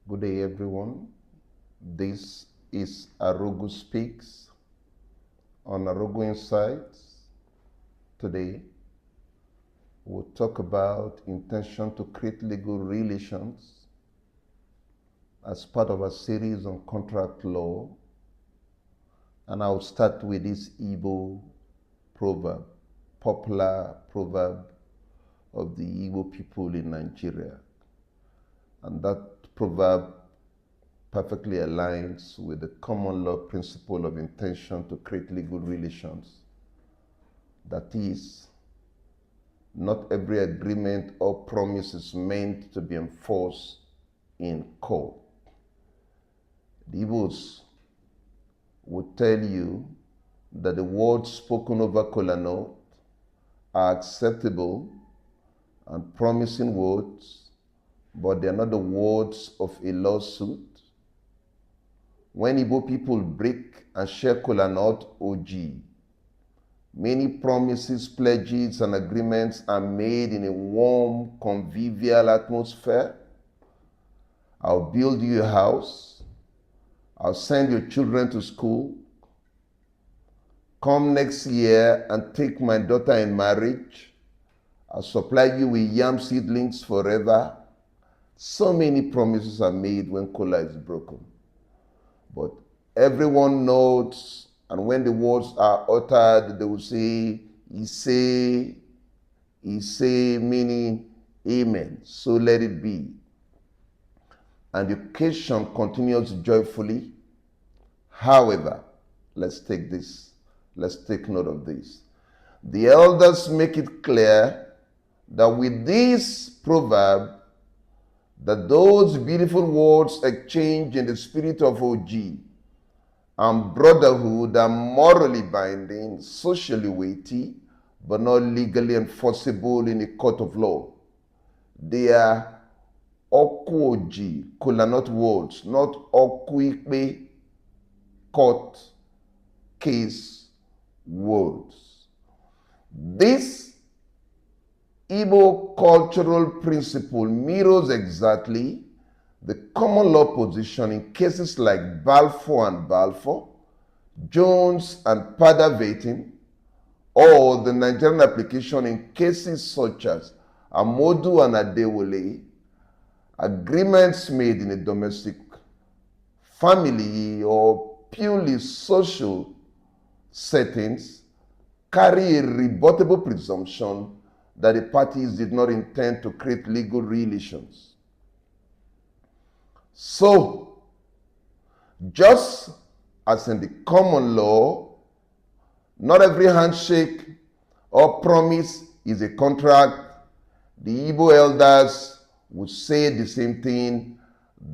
Good day, everyone. This is Arogu Speaks on Arogu Insights. Today, we'll talk about intention to create legal relations as part of a series on contract law. And I'll start with this Igbo proverb, popular proverb of the Igbo people in Nigeria. And that proverb perfectly aligns with the common law principle of intention to create legal relations. That is, not every agreement or promise is meant to be enforced in court. The Igbos would tell you that the words spoken over kola nut are acceptable and promising words, but they are not the words of a lawsuit. When Igbo people break and share kola nut OG, many promises, pledges, and agreements are made in a warm, convivial atmosphere. I'll build you a house. I'll send your children to school. Come next year and take my daughter in marriage. I'll supply you with yam seedlings forever. So many promises are made when kola is broken. But everyone knows, and when the words are uttered, they will say, Ise, meaning amen. So let it be. And the occasion continues joyfully. However, let's take note of this. The elders make it clear that with this proverb, that those beautiful words exchanged in the spirit of OG and brotherhood are morally binding, socially weighty, but not legally enforceable in a court of law. They are Okuoji, kola nut words, not Okuikpe court case words. This Igbo cultural principle mirrors exactly the common law position in cases like Balfour and Balfour, Jones and Padavating, or the Nigerian application in cases such as Amodu and Adewole, agreements made in a domestic, family, or purely social settings carry a rebuttable presumption that the parties did not intend to create legal relations. So, just as in the common law, not every handshake or promise is a contract, the Igbo elders would say the same thing,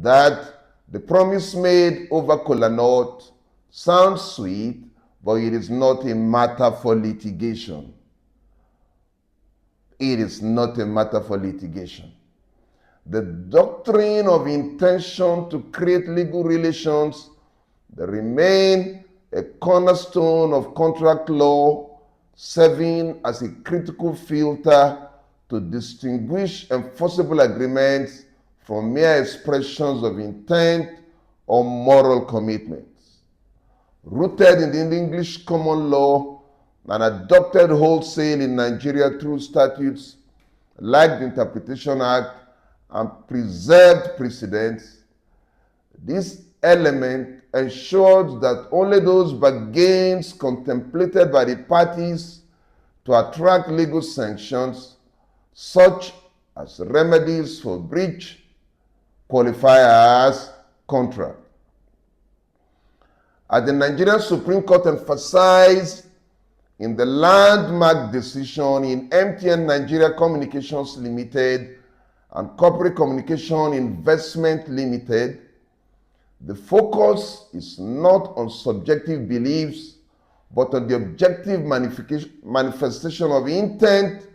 that the promise made over kola nut sounds sweet, but it is not a matter for litigation. It is not a matter for litigation. The doctrine of intention to create legal relations remain a cornerstone of contract law, serving as a critical filter to distinguish enforceable agreements from mere expressions of intent or moral commitments. Rooted in the English common law and adopted wholesale in Nigeria through statutes like the Interpretation Act and preserved precedents, this element ensures that only those bargains contemplated by the parties to attract legal sanctions, such as remedies for breach, qualify as contract. As the Nigerian Supreme Court emphasized in the landmark decision in MTN Nigeria Communications Ltd and Corporate Communications Investment Ltd, the focus is not on subjective beliefs, but on the objective manifestation of intent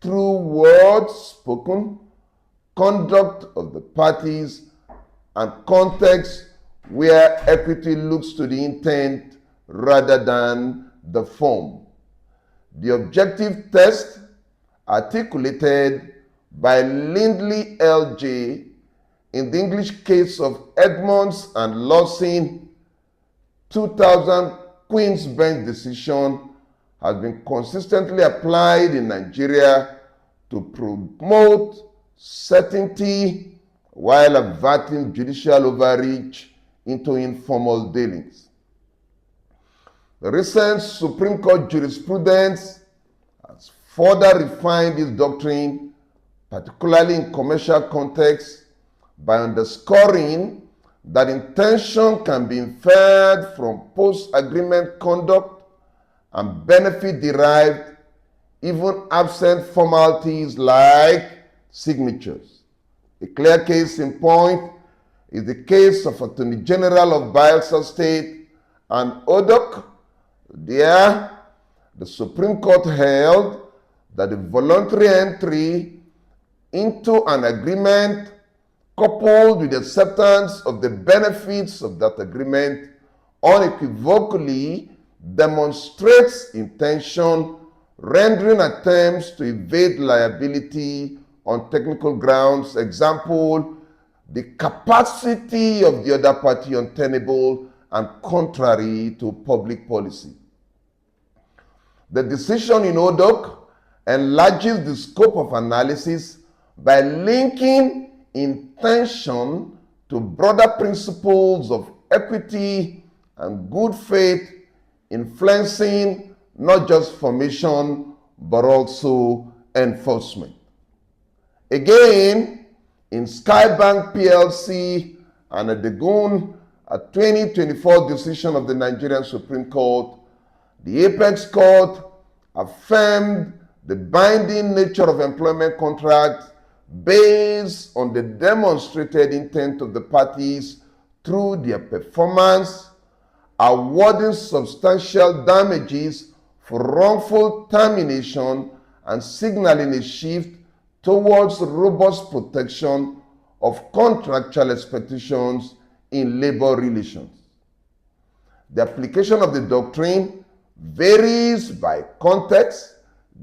through words spoken, conduct of the parties, and context where equity looks to the intent rather than the form. The objective test articulated by Lindley L.J. in the English case of Edmonds and Lawson, 2000 Queen's Bench decision has been consistently applied in Nigeria to promote certainty while averting judicial overreach into informal dealings. The recent Supreme Court jurisprudence has further refined this doctrine, particularly in commercial contexts, by underscoring that intention can be inferred from post-agreement conduct and benefit derived even absent formalities like signatures. A clear case in point is the case of Attorney-General of Bayelsa State and Odok. There, the Supreme Court held that the voluntary entry into an agreement coupled with the acceptance of the benefits of that agreement unequivocally demonstrates intention, rendering attempts to evade liability on technical grounds, example, the capacity of the other party untenable and contrary to public policy. The decision in Odok enlarges the scope of analysis by linking intention to broader principles of equity and good faith, influencing not just formation but also enforcement. Again, in Skye Bank Plc and Adegun, a 2024 decision of the Nigerian Supreme Court, the Apex Court affirmed the binding nature of employment contracts based on the demonstrated intent of the parties through their performance, awarding substantial damages for wrongful termination and signaling a shift towards robust protection of contractual expectations in labor relations. The application of the doctrine varies by context,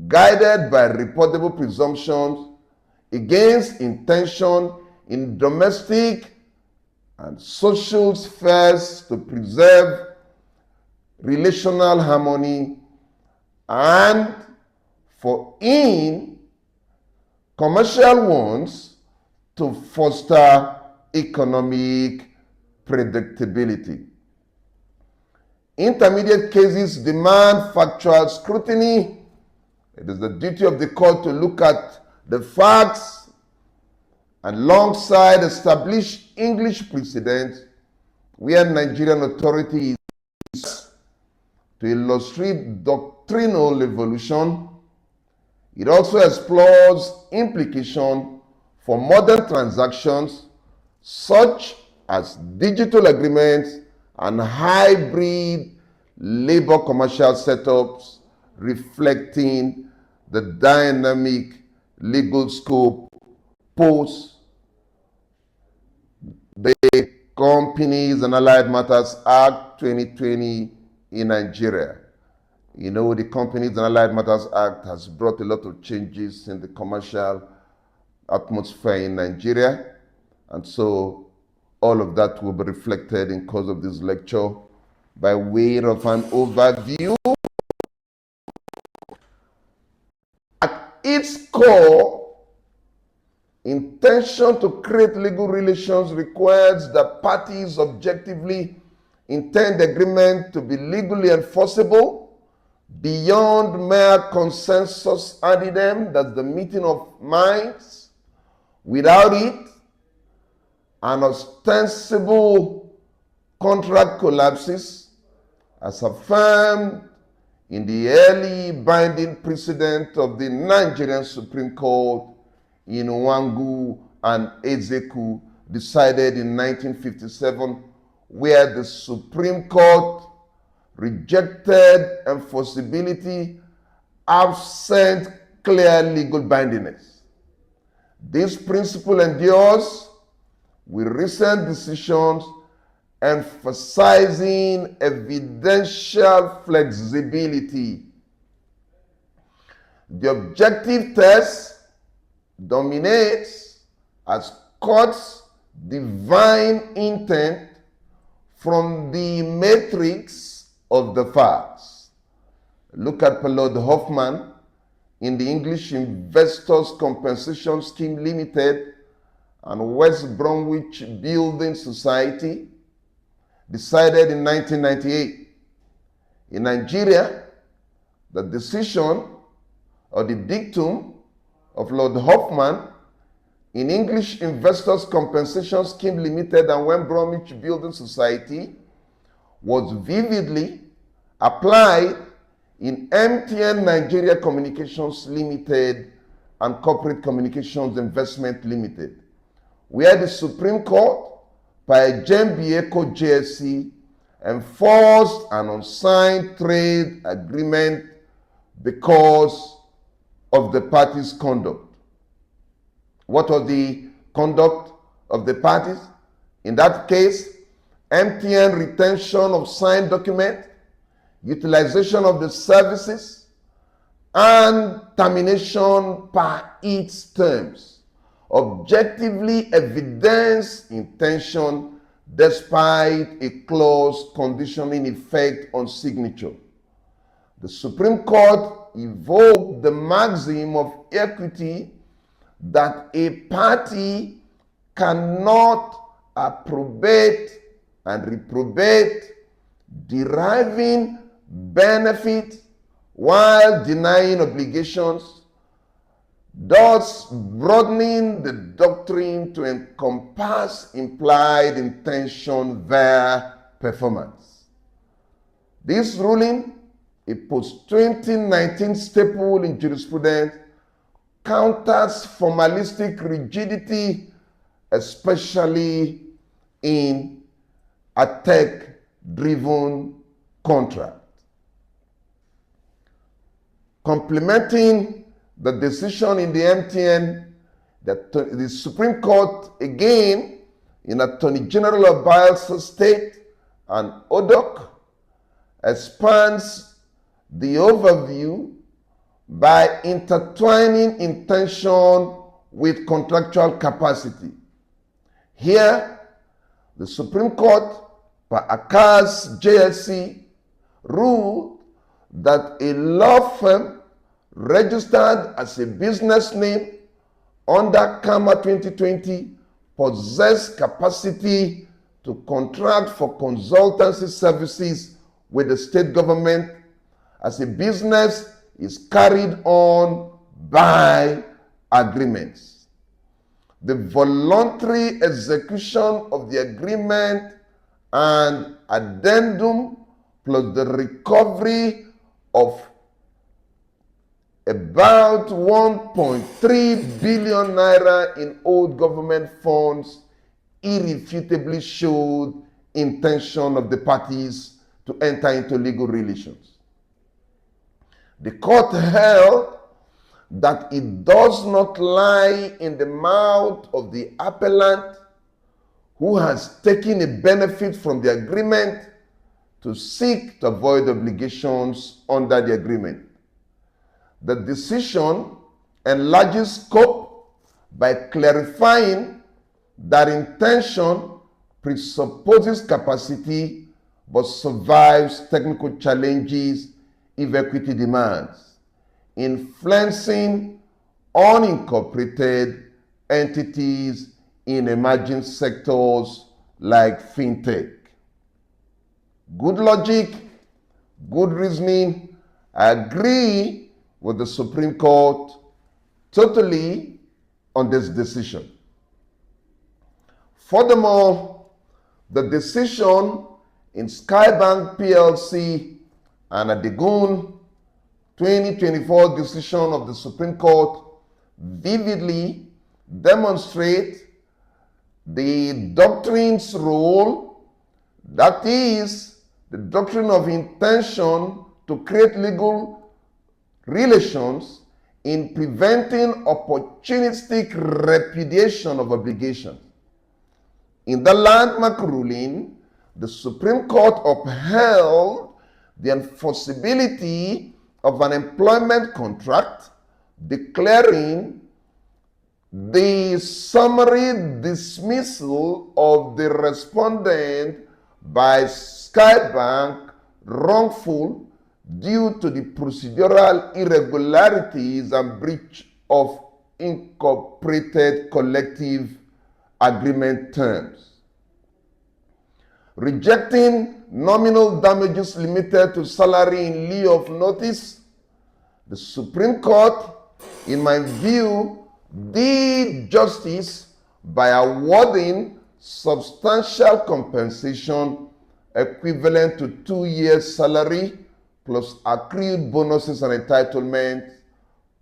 guided by reportable presumptions against intention in domestic and social spheres to preserve relational harmony and for in commercial ones to foster economic predictability. Intermediate cases demand factual scrutiny. It is the duty of the court to look at the facts alongside established English precedents where Nigerian authorities to illustrate doctrinal evolution. It also explores implications for modern transactions such as digital agreements and hybrid labor commercial setups, reflecting the dynamic legal scope post the Companies and Allied Matters Act 2020 in Nigeria. You know, the Companies and Allied Matters Act has brought a lot of changes in the commercial atmosphere in Nigeria, and so all of that will be reflected in course of this lecture by way of an overview. At its core, intention to create legal relations requires that parties objectively intend the agreement to be legally enforceable beyond mere consensus addendum, that's the meeting of minds. Without it, an ostensible contract collapses, as affirmed in the early binding precedent of the Nigerian Supreme Court in Wangu and Ezeku, decided in 1957, where the Supreme Court rejected enforceability absent clear legal bindingness. This principle endures with recent decisions emphasizing evidential flexibility. The objective test dominates as courts divine intent from the matrix of the facts. Look at Lord Hoffman in the English Investors Compensation Scheme Limited and West Bromwich Building Society, decided in 1998. In Nigeria, the decision or the dictum of Lord Hoffman in English Investors Compensation Scheme Limited and West Bromwich Building Society was vividly applied in MTN Nigeria Communications Ltd and Corporate Communications Investment Ltd, where the Supreme Court, by JMBA Code JSC, enforced an unsigned trade agreement because of the parties' conduct. What was the conduct of the parties? In that case, MTN retention of signed document, utilization of the services, and termination per its terms objectively evidence intention despite a clause conditioning effect on signature. The Supreme Court evoked the maxim of equity that a party cannot approbate and reprobate, deriving benefit while denying obligations, thus broadening the doctrine to encompass implied intention via performance. This ruling, a post-2019 staple in jurisprudence, counters formalistic rigidity, especially in a tech-driven contract. Complementing the decision in the MTN, the Supreme Court, again, in Attorney-General of Bayelsa State and Odok, expands the overview by intertwining intention with contractual capacity. Here, the Supreme Court, per Akas JSC, ruled that a law firm registered as a business name under CAMA 2020 possessed capacity to contract for consultancy services with the state government as a business is carried on by agreements. The voluntary execution of the agreement and addendum plus the recovery of about 1.3 billion naira in old government funds irrefutably showed intention of the parties to enter into legal relations. The court held that it does not lie in the mouth of the appellant who has taken a benefit from the agreement to seek to avoid obligations under the agreement. The decision enlarges scope by clarifying that intention presupposes capacity but survives technical challenges if equity demands, influencing unincorporated entities in emerging sectors like fintech. Good logic, good reasoning. I agree with the Supreme Court totally on this decision. Furthermore, the decision in Skye Bank Plc and Adegun 2024 decision of the Supreme Court vividly demonstrate the doctrine's role, that is, the doctrine of intention to create legal relations in preventing opportunistic repudiation of obligations. In the landmark ruling, the Supreme Court upheld the enforceability of an employment contract, declaring The summary dismissal of the respondent by Skye Bank wrongful due to the procedural irregularities and breach of incorporated collective agreement terms. Rejecting nominal damages limited to salary in lieu of notice, the Supreme Court, in my view, did justice by awarding substantial compensation equivalent to 2 years' salary plus accrued bonuses and entitlements,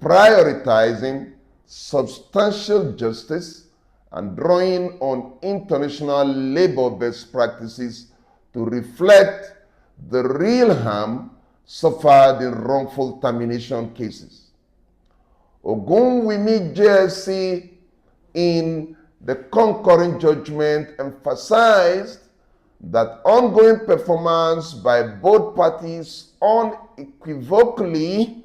prioritizing substantial justice and drawing on international labor best practices to reflect the real harm suffered in wrongful termination cases. Ogunwumi JSC, in the concurring judgment, emphasized that ongoing performance by both parties unequivocally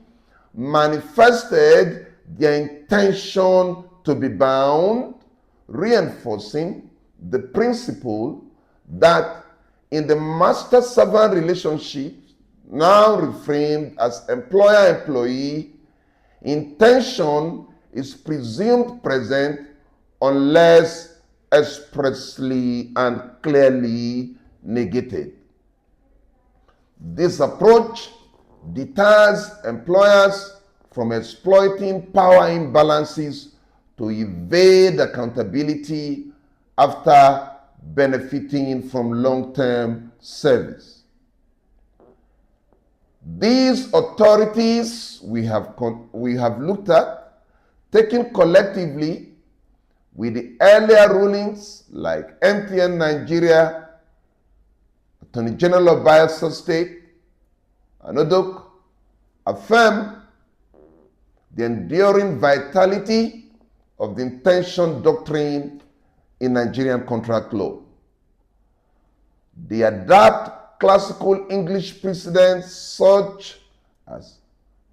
manifested their intention to be bound, reinforcing the principle that in the master-servant relationship, now reframed as employer-employee, intention is presumed present unless expressly and clearly negated. This approach deters employers from exploiting power imbalances to evade accountability after benefiting from long-term service. These authorities we have looked at, taken collectively with the earlier rulings like MTN Nigeria, Attorney-General of Bayelsa State, and Odok, affirm the enduring vitality of the intention doctrine in Nigerian contract law. They adapt classical English precedents such as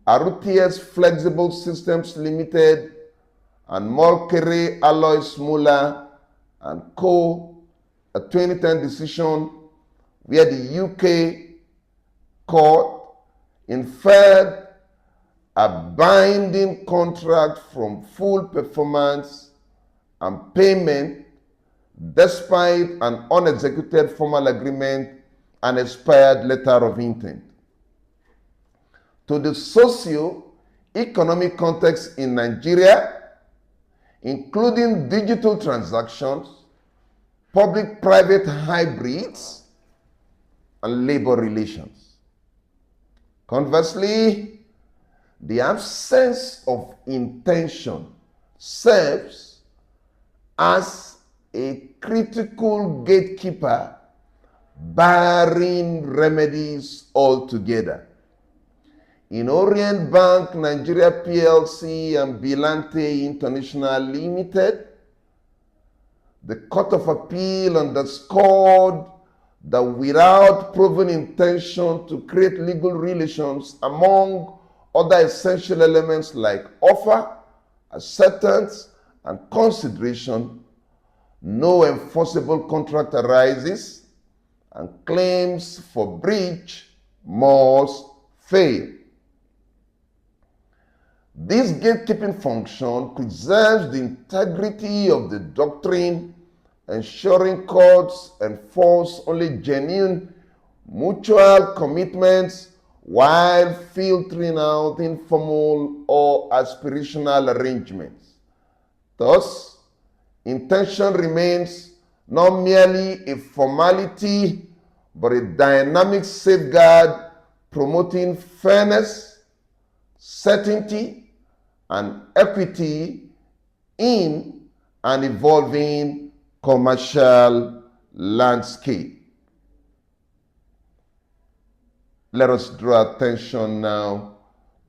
RTS Flexible Systems Limited and Mulcahy Alloys Muller and Co., a 2010 decision where the UK court inferred a binding contract from full performance and payment despite an unexecuted formal agreement and expired letter of intent. To the socio-economic context in Nigeria, including digital transactions, public-private hybrids, and labor relations. Conversely, the absence of intention serves as a critical gatekeeper barring remedies altogether. In Orient Bank Nigeria PLC and Bilante International Limited, the Court of Appeal underscored that without proven intention to create legal relations among other essential elements like offer, acceptance, and consideration, no enforceable contract arises and claims for breach must fail. This gatekeeping function preserves the integrity of the doctrine, ensuring courts enforce only genuine mutual commitments while filtering out informal or aspirational arrangements. Thus, intention remains not merely a formality, but a dynamic safeguard promoting fairness, certainty, and equity in an evolving commercial landscape. Let us draw attention now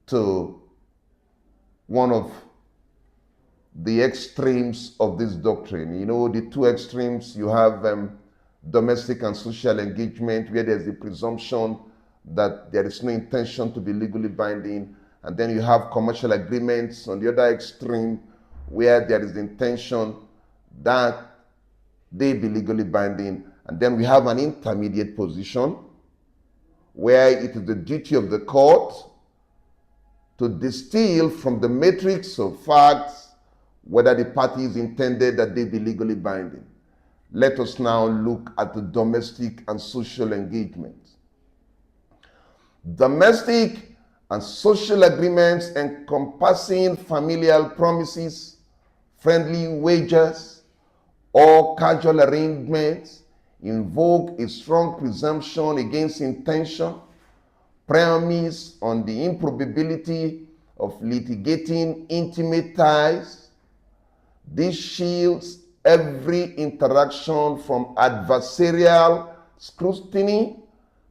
to one of the extremes of this doctrine. You know, the two extremes, you have domestic and social engagement, where there's the presumption that there is no intention to be legally binding, and then you have commercial agreements on the other extreme, where there is the intention that they be legally binding. And then we have an intermediate position where it is the duty of the court to distill from the matrix of facts whether the parties intended that they be legally binding. Let us now look at the domestic and social engagements. Domestic and social agreements encompassing familial promises, friendly wagers, or casual arrangements invoke a strong presumption against intention, premise on the improbability of litigating intimate ties. This shields every interaction from adversarial scrutiny,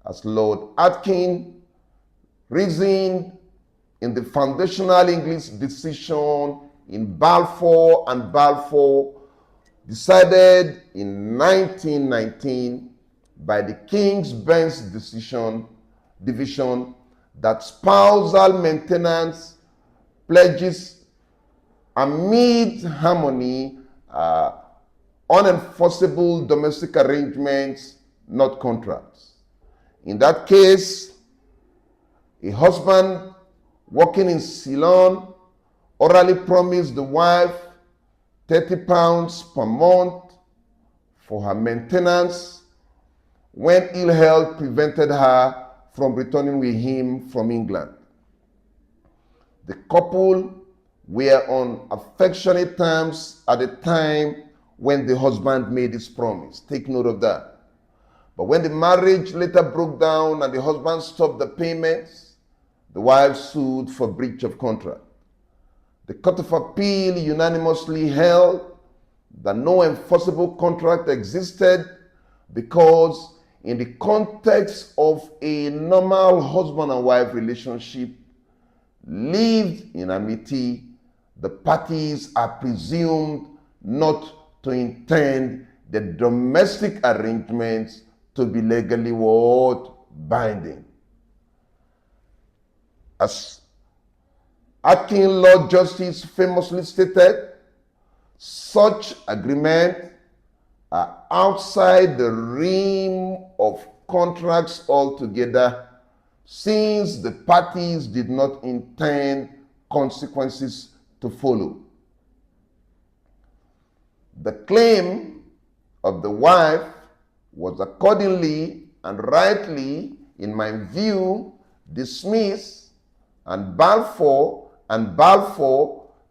as Lord Atkin reasoned in the foundational English decision in Balfour and Balfour, decided in 1919 by the King's Bench division that spousal maintenance pledges amid harmony unenforceable domestic arrangements, not contracts. In that case, a husband working in Ceylon orally promised the wife £30 per month for her maintenance when ill health prevented her from returning with him from England. The couple were on affectionate terms at the time when the husband made his promise. Take note of that. But when the marriage later broke down and the husband stopped the payments, the wife sued for breach of contract. The Court of Appeal unanimously held that no enforceable contract existed because in the context of a normal husband and wife relationship lived in amity, the parties are presumed not to intend the domestic arrangements to be legally binding. As Atkin Lord Justice famously stated, such agreements are outside the realm of contracts altogether, since the parties did not intend consequences to follow. The claim of the wife was accordingly and rightly, in my view, dismissed, and Balfour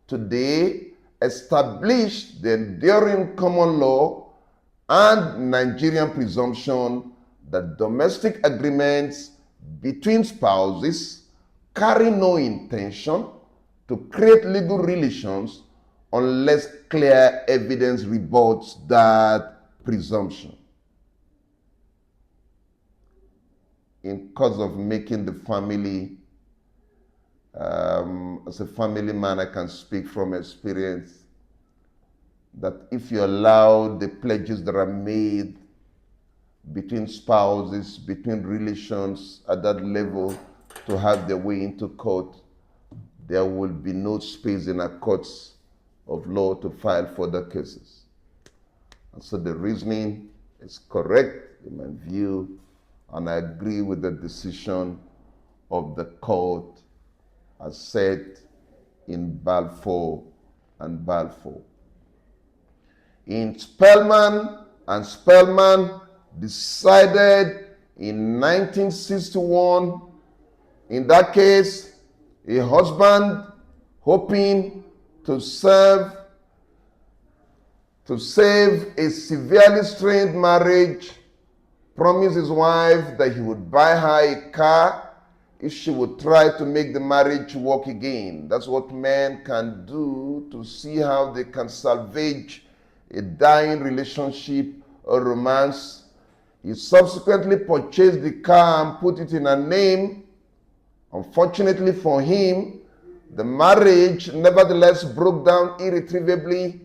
today established the enduring common law and Nigerian presumption that domestic agreements between spouses carry no intention to create legal relations unless clear evidence rebuts that presumption. In cause of making the family, as a family man, I can speak from experience that if you allow the pledges that are made between spouses, between relations at that level to have their way into court, there will be no space in our courts of law to file further cases. And so the reasoning is correct in my view, and I agree with the decision of the court as said in Balfour and Balfour. In Spellman and Spellman decided in 1961, in that case, a husband hoping to save a severely strained marriage promised his wife that he would buy her a car if she would try to make the marriage work again. That's what men can do to see how they can salvage a dying relationship or romance. He subsequently purchased the car and put it in her name. Unfortunately for him, the marriage nevertheless broke down irretrievably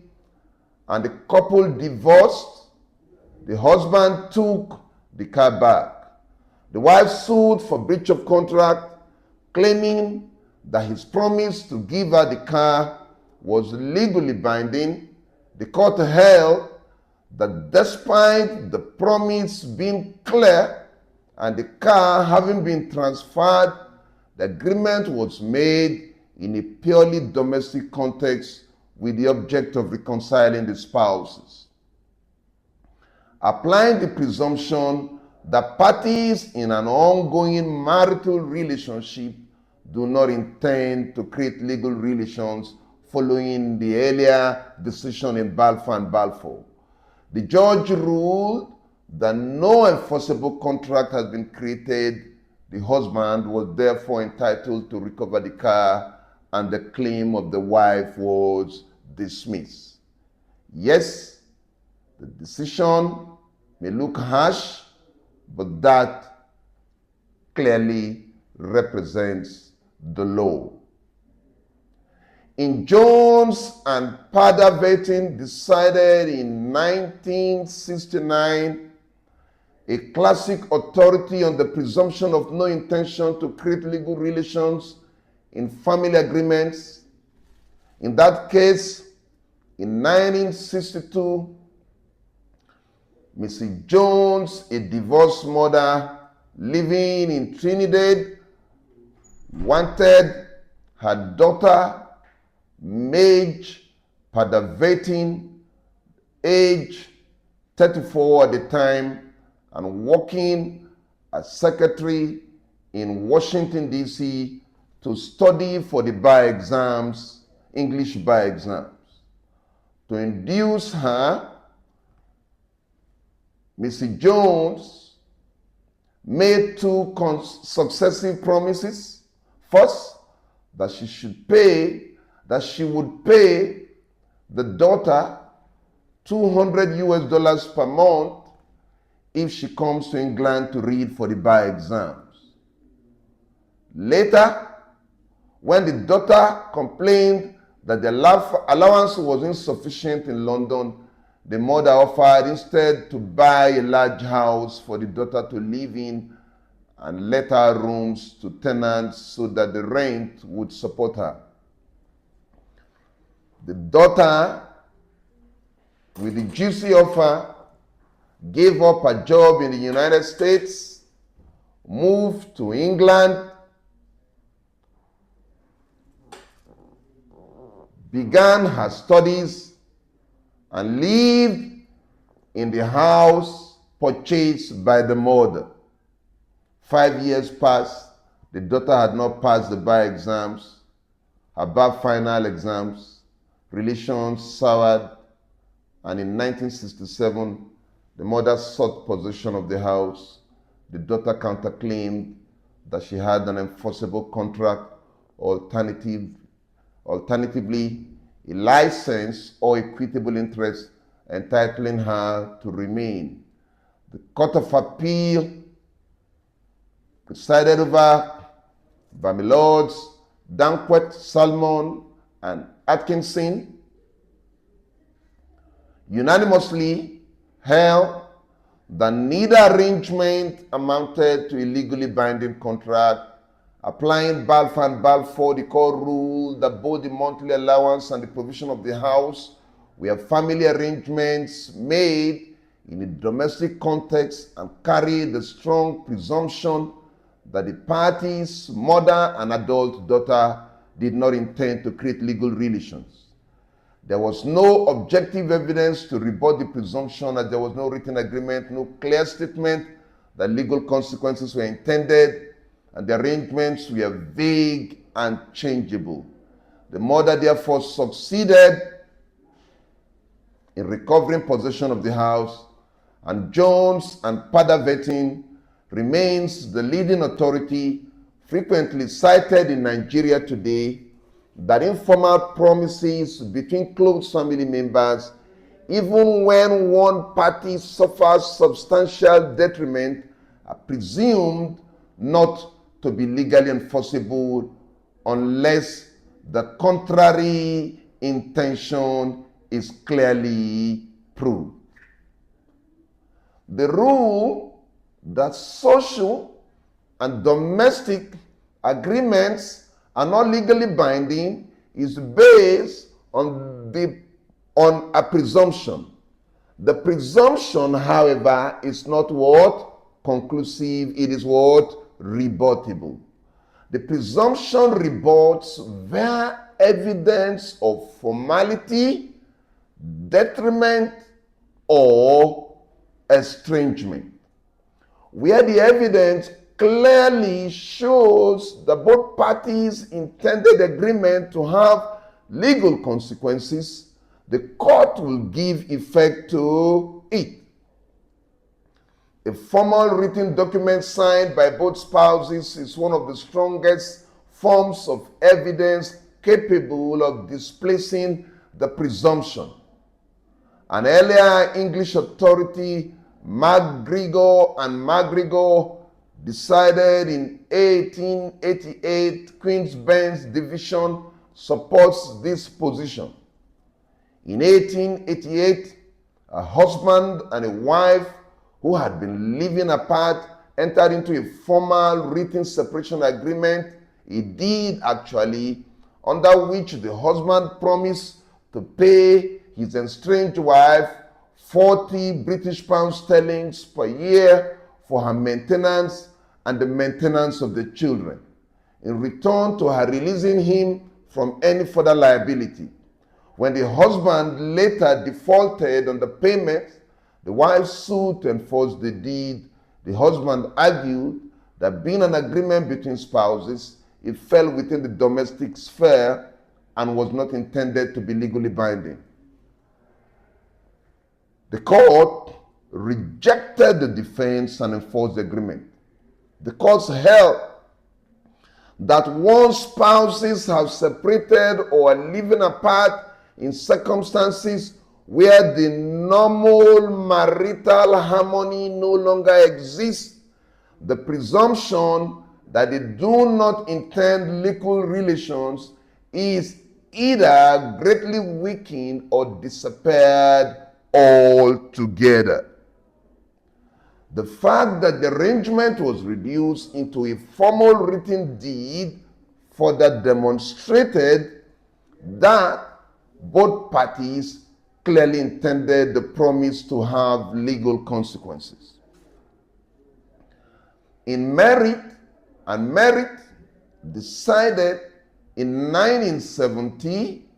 and the couple divorced. The husband took the car back. The wife sued for breach of contract, claiming that his promise to give her the car was legally binding, the court held that despite the promise being clear and the car having been transferred, the agreement was made in a purely domestic context with the object of reconciling the spouses. Applying the presumption that parties in an ongoing marital relationship do not intend to create legal relations following the earlier decision in Balfour and Balfour, the judge ruled that no enforceable contract has been created. The husband was therefore entitled to recover the car and the claim of the wife was dismissed. Yes, the decision may look harsh, but that clearly represents the law. In Jones and Padavetin, decided in 1969, a classic authority on the presumption of no intention to create legal relations in family agreements. In that case, in 1962, Mrs. Jones, a divorced mother living in Trinidad, wanted her daughter, Madge Padavetin, age 34 at the time, and working as secretary in Washington, D.C., to study for the bar exams, English bar exams. To induce her, Mrs. Jones made two successive promises. First, that she would pay the daughter $200 per month if she comes to England to read for the bar exams. Later, when the daughter complained that the allowance was insufficient in London, the mother offered instead to buy a large house for the daughter to live in and let her rooms to tenants so that the rent would support her. The daughter, with the juicy offer, gave up her job in the United States, moved to England, began her studies, and lived in the house purchased by the mother. 5 years passed. The daughter had not passed the bar exams, her bar final exams. Relations soured, and in 1967, the mother sought possession of the house. The daughter counterclaimed that she had an enforceable contract, alternatively, a license or equitable interest entitling her to remain. The Court of Appeal, presided over by my lords Danquet, Salmon, and Atkinson, unanimously held that neither arrangement amounted to a legally binding contract. Applying Balfour and Balfour, the court ruled that both the monthly allowance and the provision of the house were family arrangements made in a domestic context and carried the strong presumption that the parties, mother and adult daughter, did not intend to create legal relations. There was no objective evidence to rebut the presumption, as there was no written agreement, no clear statement that legal consequences were intended, and the arrangements were vague and changeable. The mother therefore succeeded in recovering possession of the house, and Jones and Padavetin remains the leading authority frequently cited in Nigeria today that informal promises between close family members, even when one party suffers substantial detriment, are presumed not to be legally enforceable unless the contrary intention is clearly proved. The rule that social and domestic agreements are not legally binding is based on a presumption. The presumption, however, is not what? Conclusive. It is what? Rebuttable. The presumption rebuts via evidence of formality, detriment, or estrangement, where the evidence clearly shows that both parties intended agreement to have legal consequences. The court will give effect to it. A formal written document signed by both spouses is one of the strongest forms of evidence capable of displacing the presumption. An earlier English authority, MacGregor and MacGregor, decided in 1888, Queen's Bench Division supports this position. In 1888, a husband and a wife who had been living apart entered into a formal written separation agreement, a deed actually, under which the husband promised to pay his estranged wife 40 British pounds sterling per year for her maintenance and the maintenance of the children, in return to her releasing him from any further liability. When the husband later defaulted on the payment, the wife sued to enforce the deed. The husband argued that being an agreement between spouses, it fell within the domestic sphere and was not intended to be legally binding. The court rejected the defense and enforced the agreement. The courts held that once spouses have separated or are living apart in circumstances where the normal marital harmony no longer exists, the presumption that they do not intend legal relations is either greatly weakened or disappeared altogether. The fact that the arrangement was reduced into a formal written deed further demonstrated that both parties clearly intended the promise to have legal consequences. In merit and merit, decided in 1970,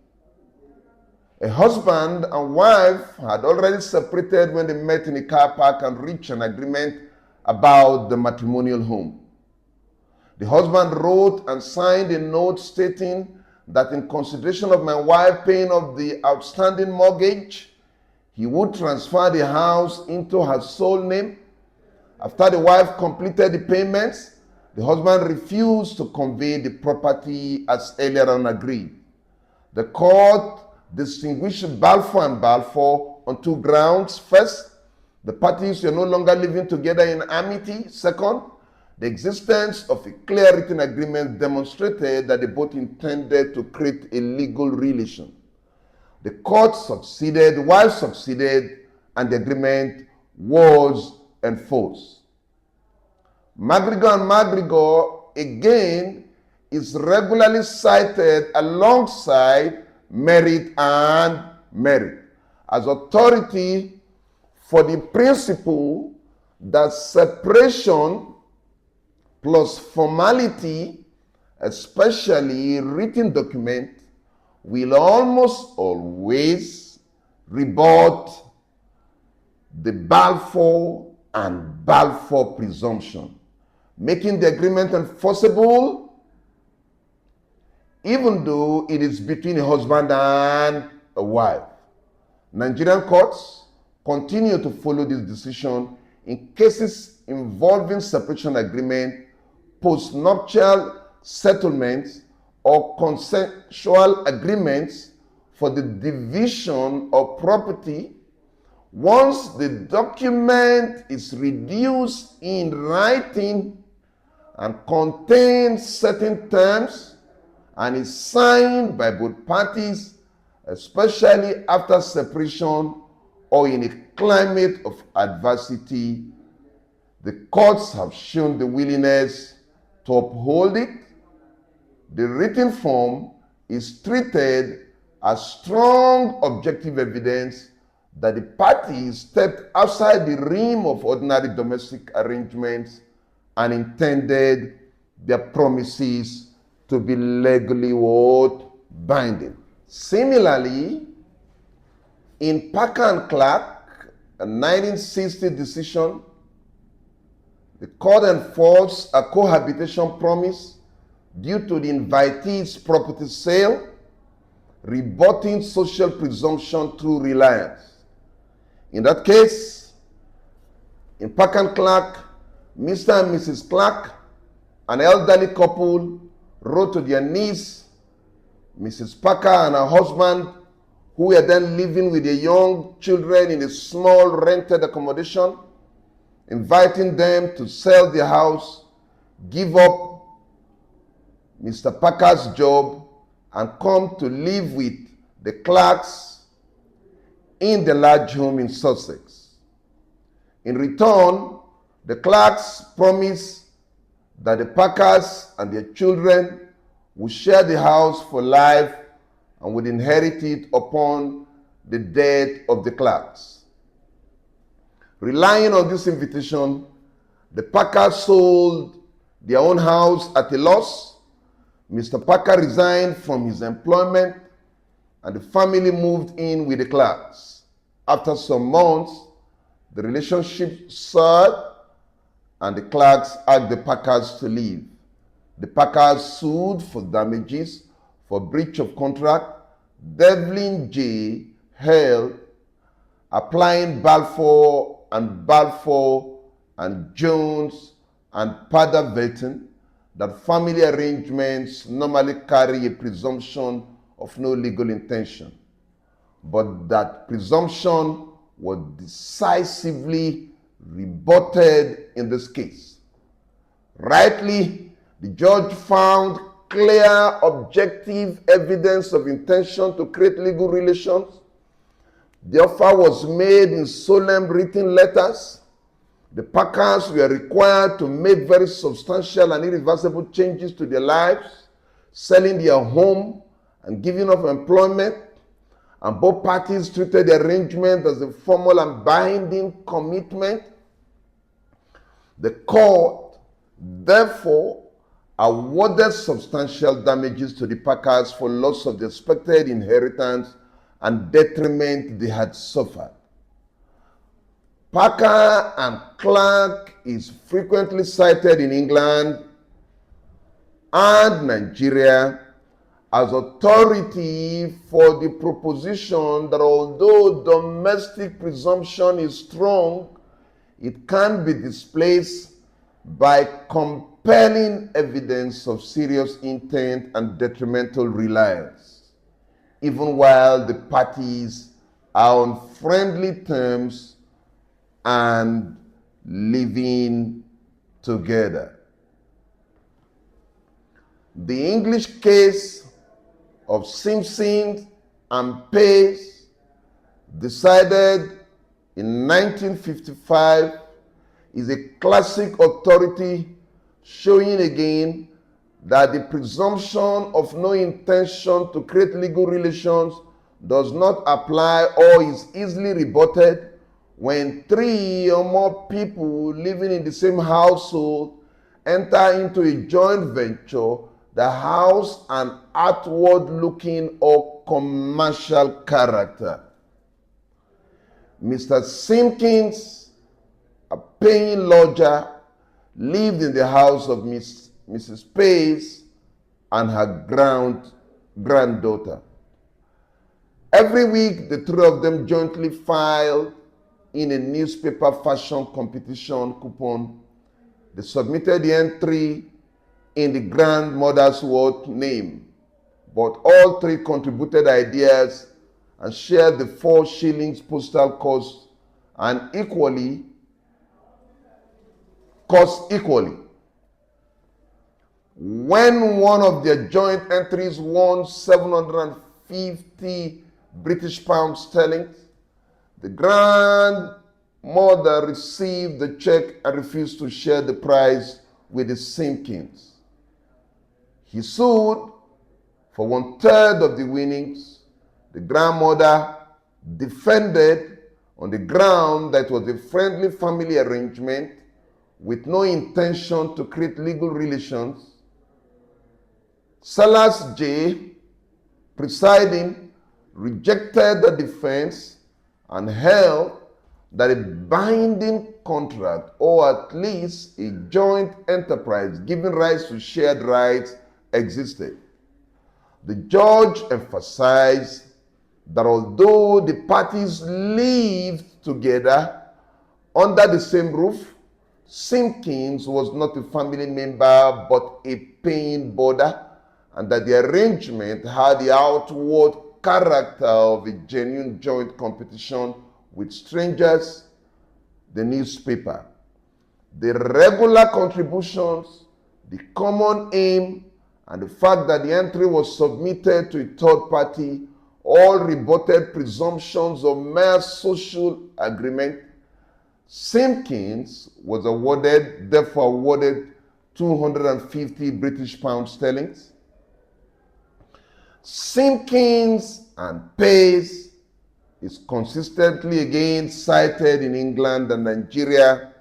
a husband and wife had already separated when they met in a car park and reached an agreement about the matrimonial home. The husband wrote and signed a note stating that in consideration of my wife paying off the outstanding mortgage, he would transfer the house into her sole name. After the wife completed the payments, the husband refused to convey the property as earlier on agreed. The court distinguished Balfour and Balfour on two grounds. First, the parties were no longer living together in amity. Second, the existence of a clear written agreement demonstrated that they both intended to create a legal relation. The court succeeded, the wife succeeded, and the agreement was enforced. MacGregor and MacGregor, again, is regularly cited alongside merit and merit as authority for the principle that separation plus formality, especially written document, will almost always rebut the Balfour and Balfour presumption, making the agreement enforceable even though it is between a husband and a wife. Nigerian courts continue to follow this decision in cases involving separation agreement, post-nuptial settlements, or consensual agreements for the division of property. Once the document is reduced in writing and contains certain terms and is signed by both parties, especially after separation or in a climate of adversity, the courts have shown the willingness to uphold it. The written form is treated as strong objective evidence that the parties stepped outside the realm of ordinary domestic arrangements and intended their promises to be legally what? Binding. Similarly, in Parker and Clark, a 1960 decision, the court enforced a cohabitation promise due to the invitee's property sale, rebutting social presumption through reliance. In that case, in Parker and Clark, Mr. and Mrs. Clark, an elderly couple, wrote to their niece, Mrs. Parker, and her husband, who were then living with their young children in a small rented accommodation, inviting them to sell their house, give up Mr. Parker's job, and come to live with the Clarks in the large home in Sussex. In return, the Clarks promised that the Parkers and their children would share the house for life and would inherit it upon the death of the Clarks. Relying on this invitation, the Parkers sold their own house at a loss. Mr. Parker resigned from his employment and the family moved in with the Clarks. After some months, the relationship soured and the Clarks asked the Parkers to leave. The Parkers sued for damages for breach of contract. Devlin J. held, applying Balfour and Jones and Paderwelton, that family arrangements normally carry a presumption of no legal intention, but that presumption was decisively rebutted in this case. Rightly, the judge found clear, objective evidence of intention to create legal relations. The offer was made in solemn written letters. The Parkers were required to make very substantial and irreversible changes to their lives, selling their home and giving up employment, and both parties treated the arrangement as a formal and binding commitment. The court, therefore, awarded substantial damages to the Parkers for loss of the expected inheritance and detriment they had suffered. Parker and Clark is frequently cited in England and Nigeria as authority for the proposition that although domestic presumption is strong, it can be displaced by compelling evidence of serious intent and detrimental reliance, even while the parties are on friendly terms and living together. The English case of Simpson and Pace, decided in 1955, is a classic authority showing again that the presumption of no intention to create legal relations does not apply or is easily rebutted when 3 or more people living in the same household enter into a joint venture that has an outward-looking or commercial character. Mr. Simpkins, a paying lodger, lived in the house of Mrs. Pace and her granddaughter. Every week, the 3 of them jointly filed in a newspaper fashion competition coupon. They submitted the entry in the grandmother's ward name, but all 3 contributed ideas and shared the 4 shillings postal cost equally. When one of their joint entries won 750 British pounds sterling, the grandmother received the check and refused to share the prize with the Simpkins. He sued for 1/3 of the winnings, The grandmother defended on the ground that it was a friendly family arrangement with no intention to create legal relations. Salas J, presiding, rejected the defense and held that a binding contract, or at least a joint enterprise giving rise to shared rights, existed. The judge emphasized that although the parties lived together under the same roof, Simpkins was not a family member but a paying boarder, and that the arrangement had the outward character of a genuine joint competition with strangers, the newspaper. The regular contributions, the common aim, and the fact that the entry was submitted to a third party all rebutted presumptions of mere social agreement. Simpkins was therefore awarded 250 British pounds sterling. Simpkins and Pace is consistently again cited in England and Nigeria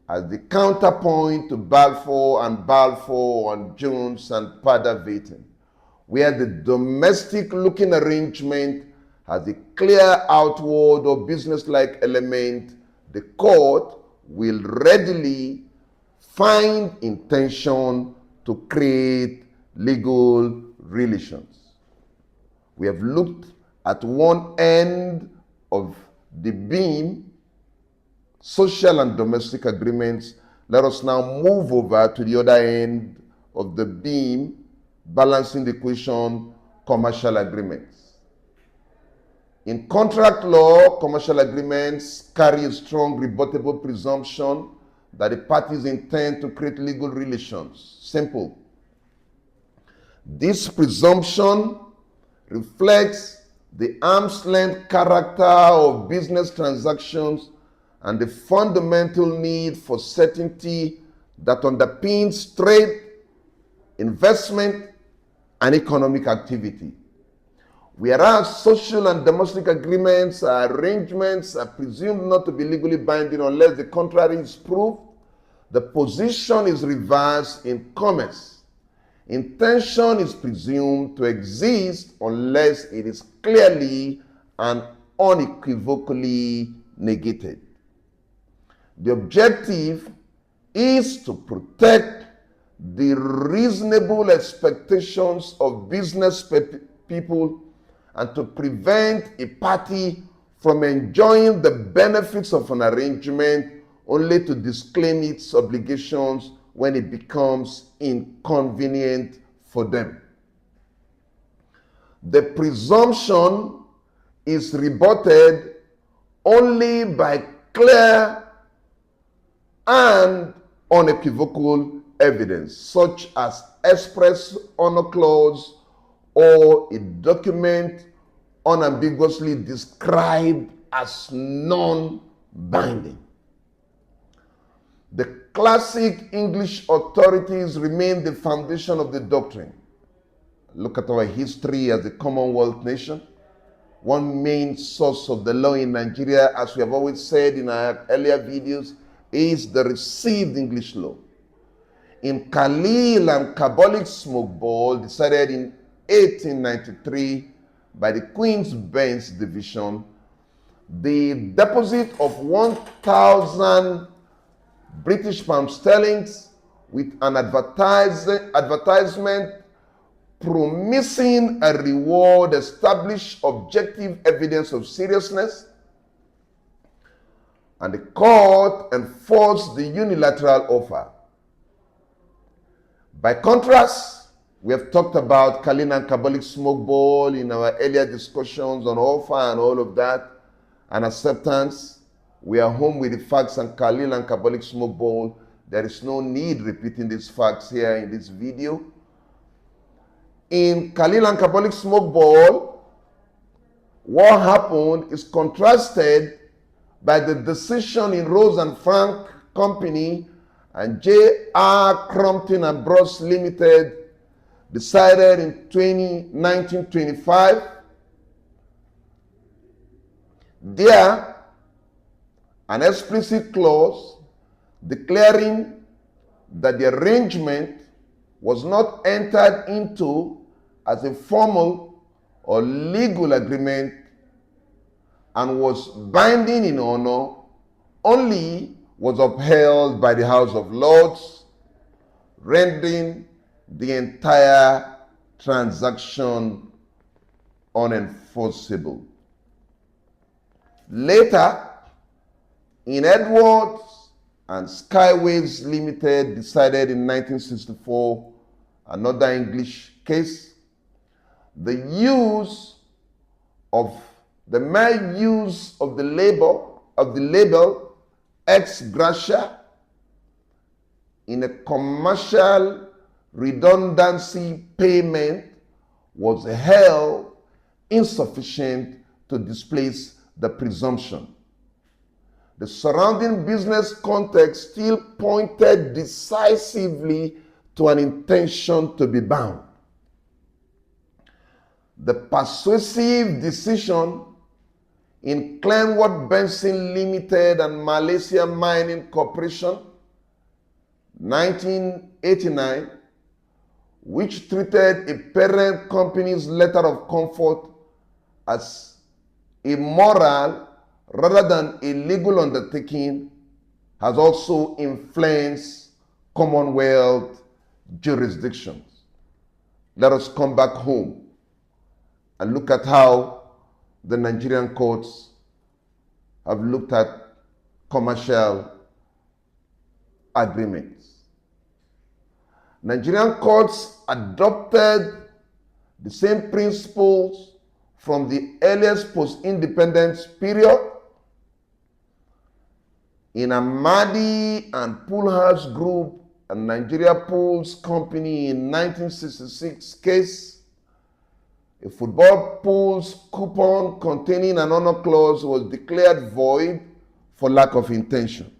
as the counterpoint to Balfour and Jones and Padervaten, where the domestic-looking arrangement has a clear outward or business-like element. The court will readily find intention to create legal relations. We have looked at one end of the beam, social and domestic agreements. Let us now move over to the other end of the beam, balancing the equation, commercial agreements. In contract law, commercial agreements carry a strong rebuttable presumption that the parties intend to create legal relations. Simple. This presumption reflects the arm's length character of business transactions and the fundamental need for certainty that underpins trade, investment, and economic activity. Whereas social and domestic agreements or arrangements are presumed not to be legally binding unless the contrary is proved, the position is reversed in commerce. Intention is presumed to exist unless it is clearly and unequivocally negated. The objective is to protect the reasonable expectations of business people and to prevent a party from enjoying the benefits of an arrangement only to disclaim its obligations when it becomes inconvenient for them. The presumption is rebutted only by clear and unequivocal evidence, such as express honor clause or a document unambiguously described as non-binding. The classic English authorities remain the foundation of the doctrine. Look at our history as a Commonwealth nation. One main source of the law in Nigeria, as we have always said in our earlier videos, is the received English law. In Carlill and Carbolic Smoke Ball, decided in 1893 by the Queen's Bench Division, the deposit of 1,000 British pound sterling with an advertisement promising a reward established objective evidence of seriousness, and the court enforced the unilateral offer. By contrast, we have talked about Carlill and Carbolic Smoke Ball in our earlier discussions on offer and all of that, and acceptance. We are home with the facts on Carlill and Carbolic Smoke Ball. There is no need repeating these facts here in this video. In Carlill and Carbolic Smoke Ball, what happened is contrasted by the decision in Rose and Frank Company and J.R. Crompton and Bros Limited, decided in 1925, There, an explicit clause declaring that the arrangement was not entered into as a formal or legal agreement and was binding in honor only was upheld by the House of Lords, rendering the entire transaction unenforceable. Later, in Edwards and Skyways Limited, decided in 1964, another English case, the mere use of the label ex gratia in a commercial redundancy payment was held insufficient to displace the presumption. The surrounding business context still pointed decisively to an intention to be bound. The persuasive decision in Glenwood Benson Limited and Malaysia Mining Corporation, 1989, which treated a parent company's letter of comfort as a moral rather than a legal undertaking, has also influenced Commonwealth jurisdictions. Let us come back home and look at how the Nigerian courts have looked at commercial agreements. Nigerian courts adopted the same principles from the earliest post-independence period. In Amadi and Poolhouse Group and Nigeria Pools Company in 1966 case, a football pool's coupon containing an honor clause was declared void for lack of intention.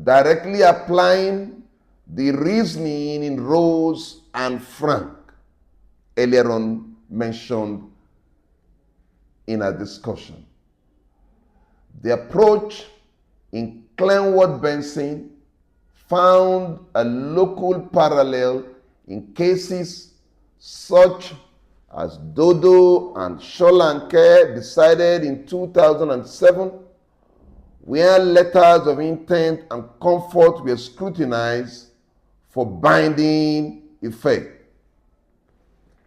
Directly applying the reasoning in Rose and Frank, earlier on mentioned in our discussion. The approach in Glenwood Benson found a local parallel in cases such as Dodo and Sholanke, decided in 2007, where letters of intent and comfort were scrutinized for binding effect.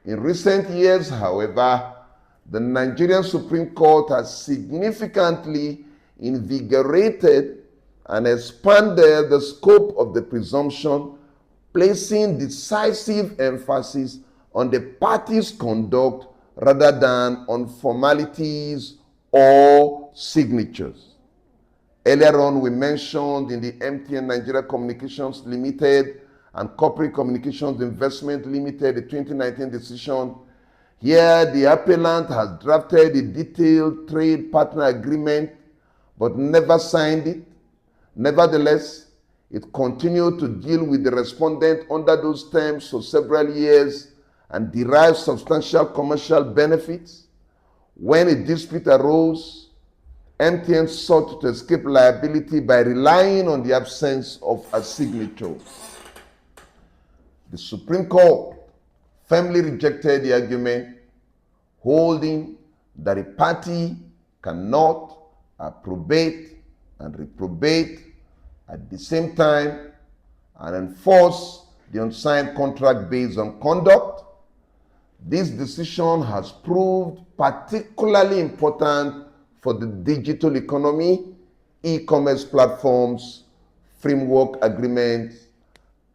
In recent years, however, the Nigerian Supreme Court has significantly invigorated and expanded the scope of the presumption, placing decisive emphasis on the parties' conduct rather than on formalities or signatures. Earlier on, we mentioned in the MTN Nigeria Communications Ltd and Corporate Communications Investment Ltd, the 2019 decision. Here, the appellant has drafted a detailed trade partner agreement but never signed it. Nevertheless, it continued to deal with the respondent under those terms for several years and derived substantial commercial benefits. When a dispute arose, MTN sought to escape liability by relying on the absence of a signature. The Supreme Court firmly rejected the argument, holding that a party cannot approbate and reprobate at the same time and enforce the unsigned contract based on conduct. This decision has proved particularly important for the digital economy, e-commerce platforms, framework agreements,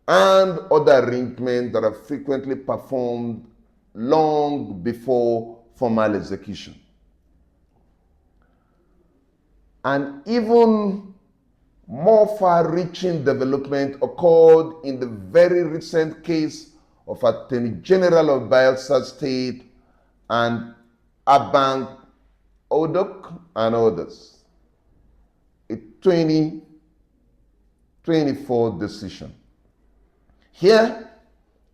and other arrangements that are frequently performed long before formal execution. An even more far-reaching development occurred in the very recent case of Attorney-General of Bayelsa State and Abang Odok and others, a 2024 decision. Here,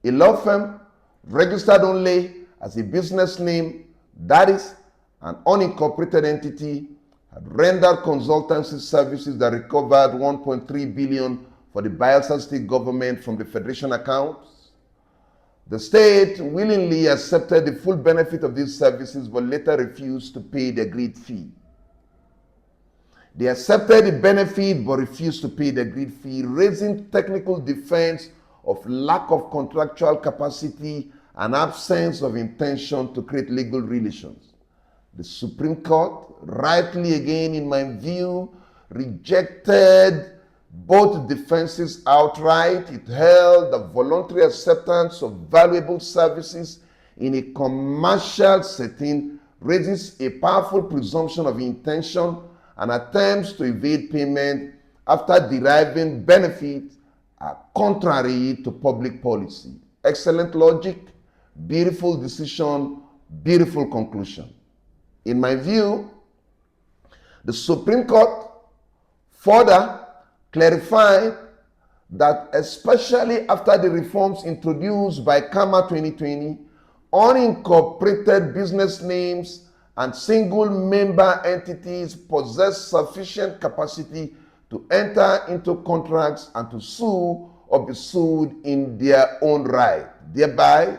a law firm registered only as a business name, that is, an unincorporated entity, had rendered consultancy services that recovered 1.3 billion for the Bayelsa State government from the Federation accounts. The state willingly accepted the full benefit of these services but later refused to pay the agreed fee. They accepted the benefit but refused to pay the agreed fee, raising technical defense of lack of contractual capacity and absence of intention to create legal relations. The Supreme Court, rightly again in my view, rejected both defenses outright. It held that voluntary acceptance of valuable services in a commercial setting raises a powerful presumption of intention and attempts to evade payment after deriving benefit are contrary to public policy. Excellent logic, beautiful decision, beautiful conclusion. In my view, the Supreme Court further clarified that especially after the reforms introduced by CAMA 2020, unincorporated business names and single member entities possess sufficient capacity to enter into contracts and to sue or be sued in their own right, thereby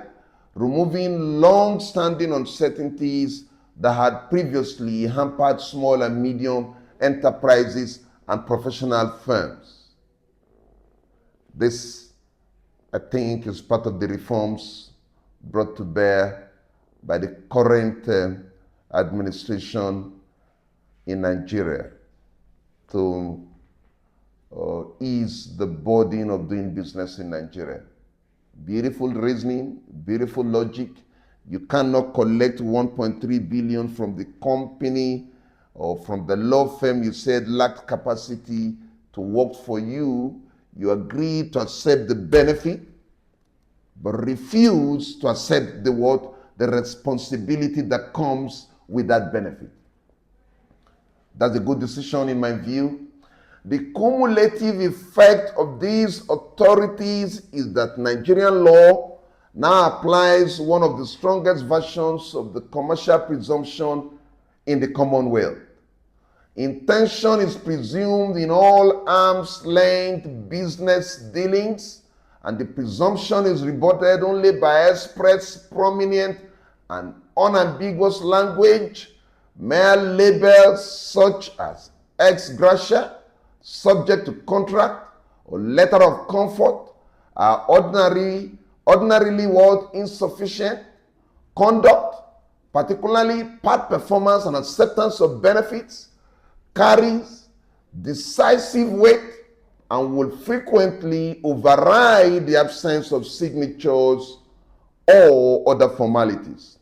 removing long-standing uncertainties that had previously hampered small and medium enterprises and professional firms. This, I think, is part of the reforms brought to bear by the current administration in Nigeria to ease the burden of doing business in Nigeria. Beautiful reasoning, beautiful logic. You cannot collect 1.3 billion from the company or from the law firm you said lacked capacity to work for you. You agreed to accept the benefit, but refuse to accept the responsibility that comes with that benefit. That's a good decision in my view. The cumulative effect of these authorities is that Nigerian law now applies one of the strongest versions of the commercial presumption in the Commonwealth. Intention is presumed in all arm's length business dealings, and the presumption is rebutted only by express, prominent, and unambiguous language. Mere labels such as ex gratia, subject to contract, or letter of comfort are ordinarily insufficient. Conduct, particularly part performance and acceptance of benefits, carries decisive weight and will frequently override the absence of signatures or other formalities.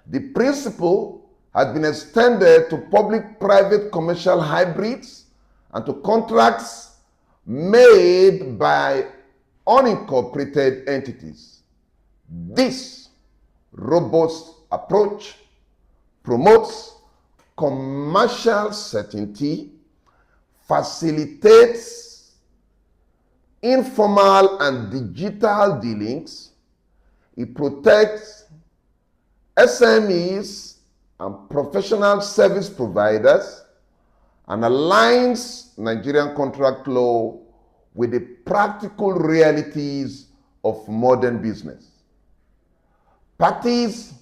The principle has been extended to public-private commercial hybrids and to contracts made by unincorporated entities. This robust approach promotes commercial certainty, facilitates informal and digital dealings, it protects SMEs and professional service providers, and aligns Nigerian contract law with the practical realities of modern business. Parties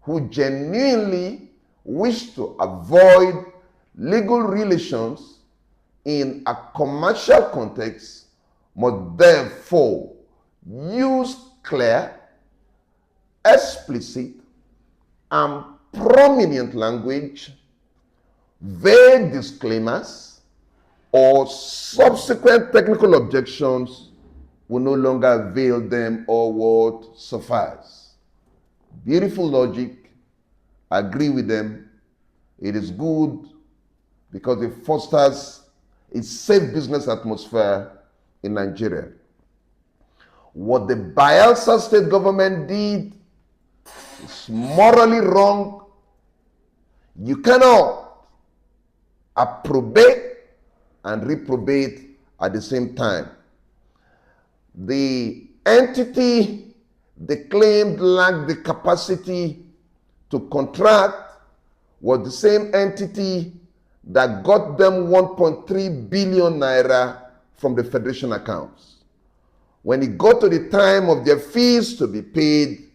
who genuinely wish to avoid legal relations in a commercial context must therefore use clear, explicit, and prominent language. Vague disclaimers or subsequent technical objections will no longer avail them or would suffice. Beautiful logic. I agree with them. It is good because it fosters a safe business atmosphere in Nigeria. What the Bayelsa State government did is morally wrong. You cannot approbate and reprobate at the same time. The entity they claimed lacked the capacity to contract was the same entity that got them 1.3 billion naira from the federation accounts. When it got to the time of their fees to be paid,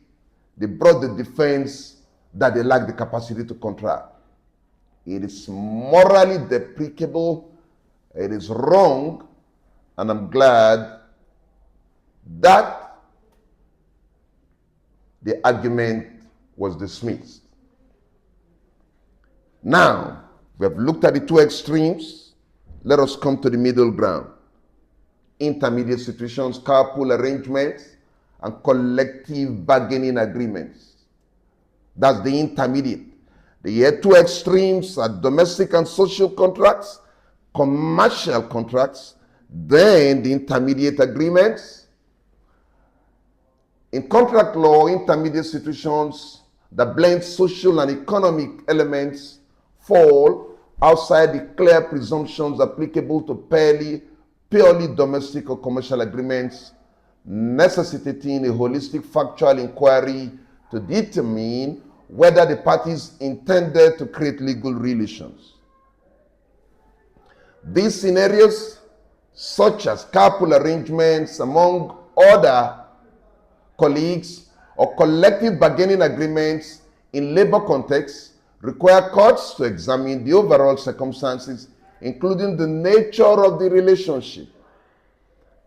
they brought the defense that they lacked the capacity to contract. It is morally deprecable, it is wrong, and I'm glad that the argument was dismissed. Now, we have looked at the two extremes. Let us come to the middle ground. Intermediate situations, carpool arrangements, and collective bargaining agreements. That's the intermediate. The two extremes are domestic and social contracts, commercial contracts, then the intermediate agreements. In contract law, intermediate situations that blend social and economic elements fall outside the clear presumptions applicable to purely domestic or commercial agreements, necessitating a holistic factual inquiry to determine whether the parties intended to create legal relations. These scenarios, such as carpool arrangements among other colleagues or collective bargaining agreements in labor contexts, require courts to examine the overall circumstances, including the nature of the relationship,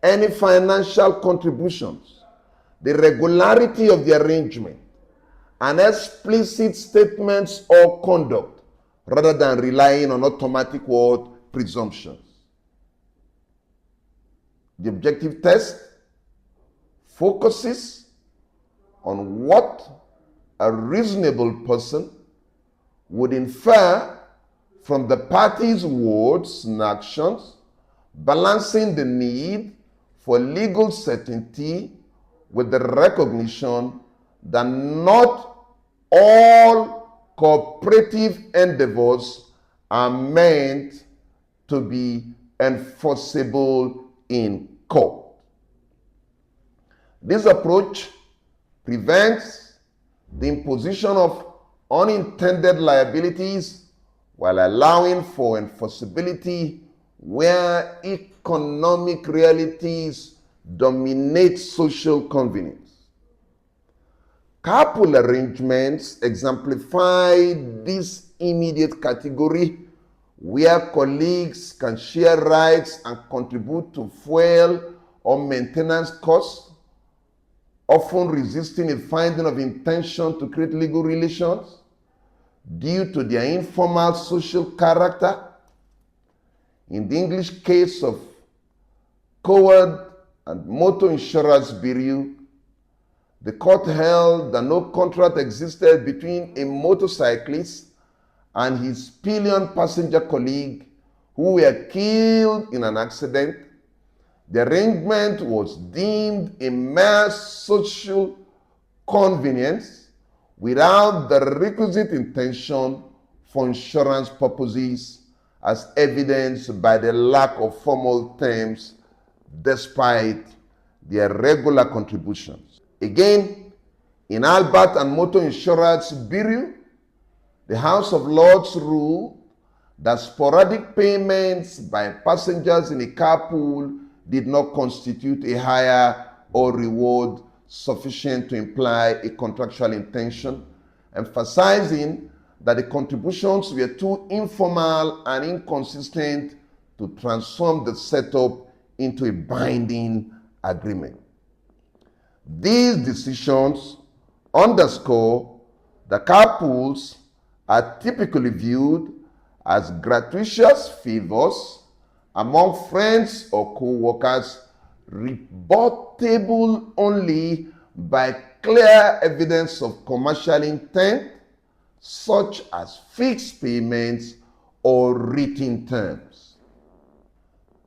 any financial contributions, the regularity of the arrangement, and explicit statements or conduct, rather than relying on automatic word presumptions. The objective test focuses on what a reasonable person would infer from the parties' words and actions, balancing the need for legal certainty with the recognition that not all cooperative endeavors are meant to be enforceable in court. This approach prevents the imposition of unintended liabilities while allowing for enforceability where economic realities dominate social convenience. Carpool arrangements exemplify this immediate category where colleagues can share rights and contribute to fuel or maintenance costs, often resisting a finding of intention to create legal relations due to their informal social character. In the English case of Coward and Motor Insurance Bureau, the court held that no contract existed between a motorcyclist and his pillion passenger colleague who were killed in an accident. The arrangement was deemed a mere social convenience without the requisite intention for insurance purposes, as evidenced by the lack of formal terms despite their regular contributions. Again, in Albert and Motor Insurance Bureau, the House of Lords ruled that sporadic payments by passengers in a carpool did not constitute a hire or reward sufficient to imply a contractual intention, emphasizing that the contributions were too informal and inconsistent to transform the setup into a binding agreement. These decisions underscore that carpools are typically viewed as gratuitous favors among friends or co-workers, rebuttable only by clear evidence of commercial intent, such as fixed payments or written terms.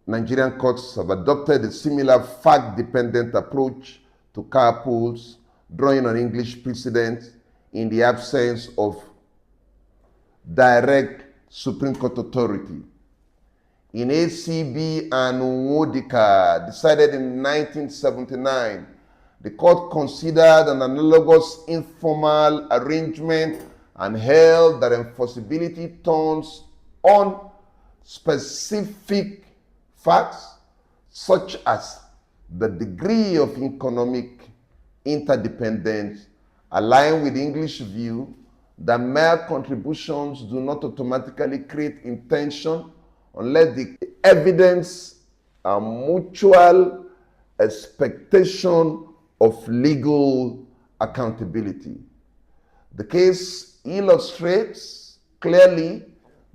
Nigerian courts have adopted a similar fact-dependent approach to carpools, drawing on English precedent in the absence of direct Supreme Court authority. In ACB and Wodika, decided in 1979, the court considered an analogous informal arrangement and held that enforceability turns on specific facts such as the degree of economic interdependence, aligned with the English view that mere contributions do not automatically create intention unless the evidence a mutual expectation of legal accountability. The case illustrates clearly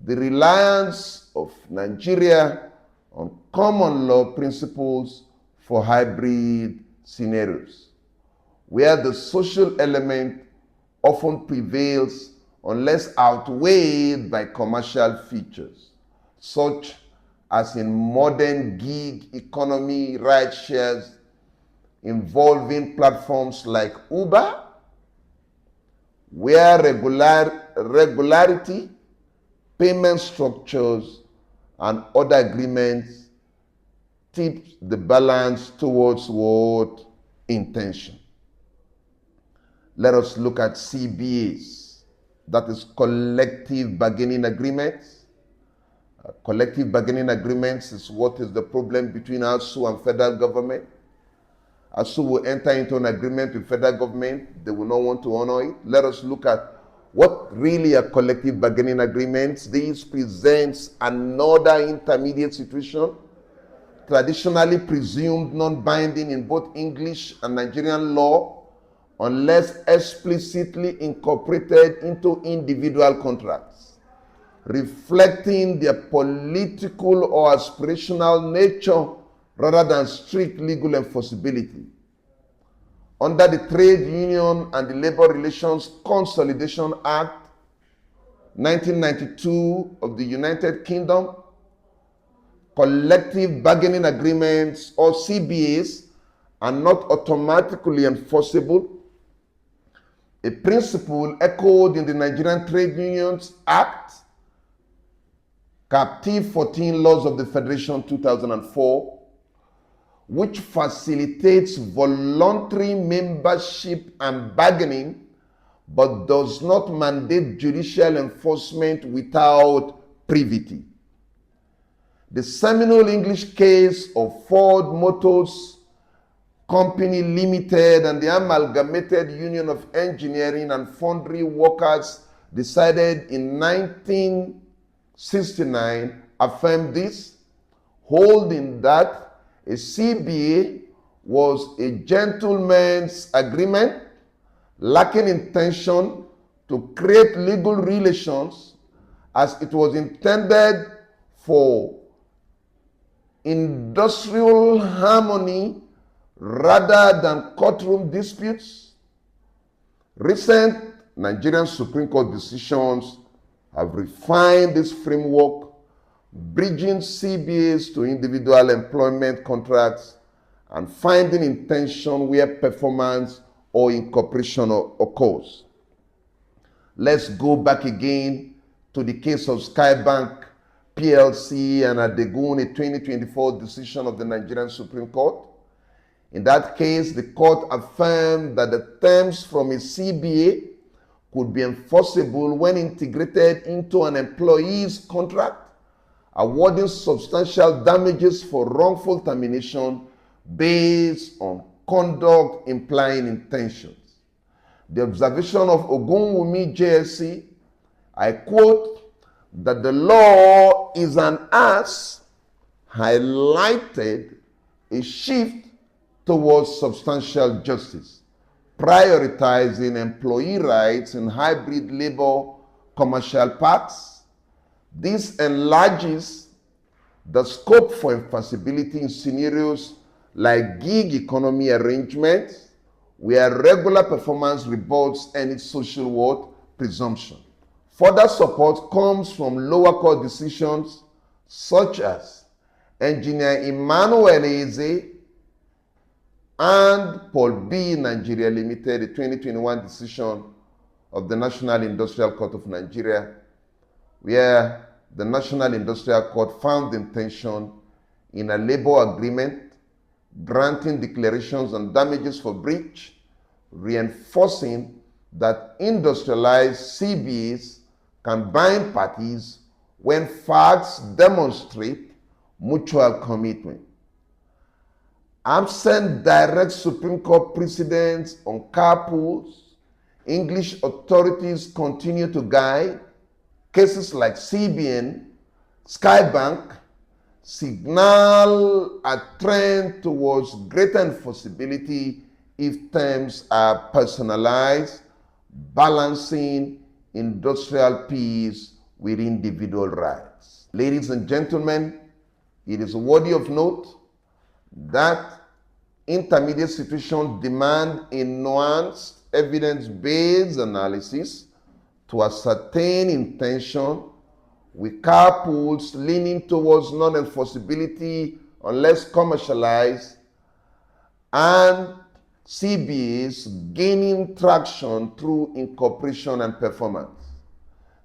the reliance of Nigeria on common law principles for hybrid scenarios, where the social element often prevails unless outweighed by commercial features, such as in modern gig economy ride shares involving platforms like Uber, where regularity, payment structures, and other agreements tip the balance towards what? Intention. Let us look at CBAs, that is collective bargaining agreements. Collective bargaining agreements is what is the problem between ASU and federal government. ASU will enter into an agreement with federal government. They will not want to honor it. Let us look at what really are collective bargaining agreements. This presents another intermediate situation, traditionally presumed non-binding in both English and Nigerian law, unless explicitly incorporated into individual contracts, reflecting their political or aspirational nature rather than strict legal enforceability. Under the Trade Union and the Labor Relations Consolidation Act 1992 of the United Kingdom, collective bargaining agreements or CBAs are not automatically enforceable, a principle echoed in the Nigerian Trade Unions Act, Captive 14 Laws of the Federation 2004, which facilitates voluntary membership and bargaining, but does not mandate judicial enforcement without privity. The seminal English case of Ford Motors Company Limited and the Amalgamated Union of Engineering and Foundry Workers, decided in 1969, affirmed this, holding that a CBA was a gentleman's agreement lacking intention to create legal relations, as it was intended for industrial harmony rather than courtroom disputes. Recent Nigerian Supreme Court decisions have refined this framework, bridging CBAs to individual employment contracts and finding intention where performance or incorporation occurs. Let's go back again to the case of Skye Bank Plc and Adegun, a 2024 decision of the Nigerian Supreme Court. In that case, the court affirmed that the terms from a CBA could be enforceable when integrated into an employee's contract, awarding substantial damages for wrongful termination based on conduct implying intentions. The observation of Ogunwumi JSC, I quote, that the law is an ass, highlighted a shift towards substantial justice, prioritizing employee rights in hybrid labor commercial parks. This enlarges the scope for enforceability in scenarios like gig economy arrangements, where regular performance rebuts any social worth presumption. Further support comes from lower court decisions such as Engineer Emmanuel Eze and Paul B. Nigeria Limited, a 2021 decision of the National Industrial Court of Nigeria, where the National Industrial Court found intention in a labor agreement granting declarations on damages for breach, reinforcing that industrialized CBs can bind parties when facts demonstrate mutual commitment. Absent direct Supreme Court precedents on carpools, English authorities continue to guide. Cases like CBN, Skye Bank signal a trend towards greater enforceability if terms are personalized, balancing industrial peace with individual rights. Ladies and gentlemen, it is worthy of note that intermediate situations demand a nuanced, evidence-based analysis to ascertain intention, with carpools leaning towards non-enforceability unless commercialized, and CBAs gaining traction through incorporation and performance.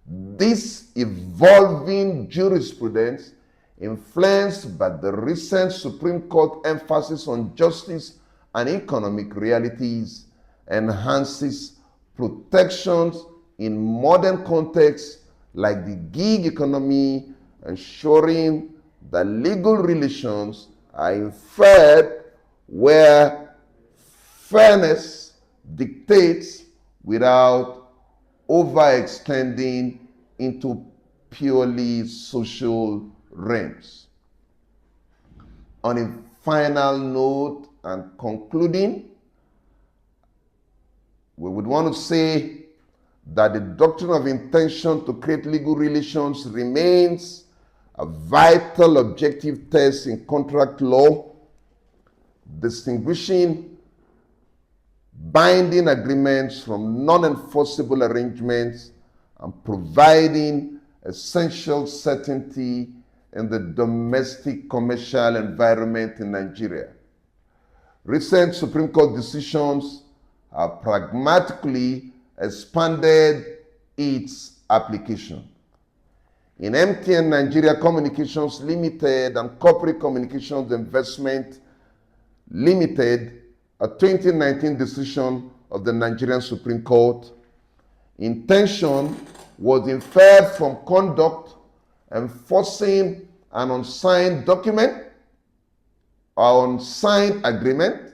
This evolving jurisprudence, influenced by the recent Supreme Court emphasis on justice and economic realities, enhances protections in modern contexts like the gig economy, ensuring that legal relations are inferred where fairness dictates without overextending into purely social realms. On a final note and concluding, we would want to say that the doctrine of intention to create legal relations remains a vital objective test in contract law, distinguishing binding agreements from non-enforceable arrangements and providing essential certainty in the domestic commercial environment in Nigeria. Recent Supreme Court decisions have pragmatically expanded its application. In MTN Nigeria Communications Ltd and Corporate Communications Investment Ltd, a 2019 decision of the Nigerian Supreme Court, intention was inferred from conduct enforcing an unsigned document or unsigned agreement.